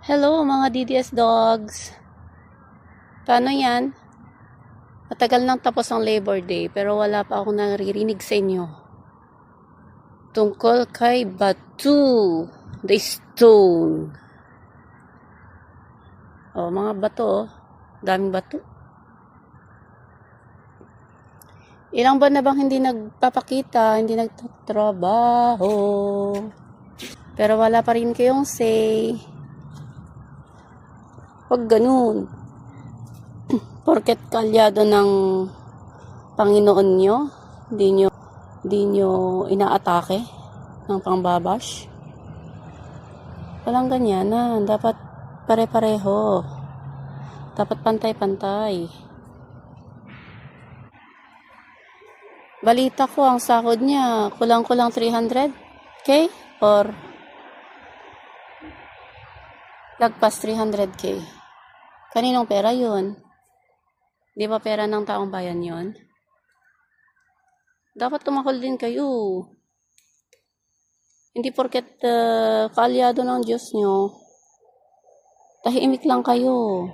Hello mga DDS dogs. Paano yan? Matagal nang tapos ang Labor Day pero wala pa akong naririnig sa inyo. Tungkol kay Batu, the stone. Mga bato oh. Daming bato. Ilang buwan na bang hindi nagpapakita, hindi nagtatrabaho. Pero wala pa rin kayong say. Huwag ganun. Porket kalyado ng Panginoon nyo, hindi nyo inaatake ng pangbabash. Walang ganyan na. Dapat pare-pareho. Dapat pantay-pantay. Balita ko ang sahod niya, kulang-kulang 300k or lagpas 300k. Kaninong pera yun? Di ba pera ng taong bayan yun? Dapat tumakol din kayo. Hindi porket kaalyado ng Diyos nyo, tahimik lang kayo.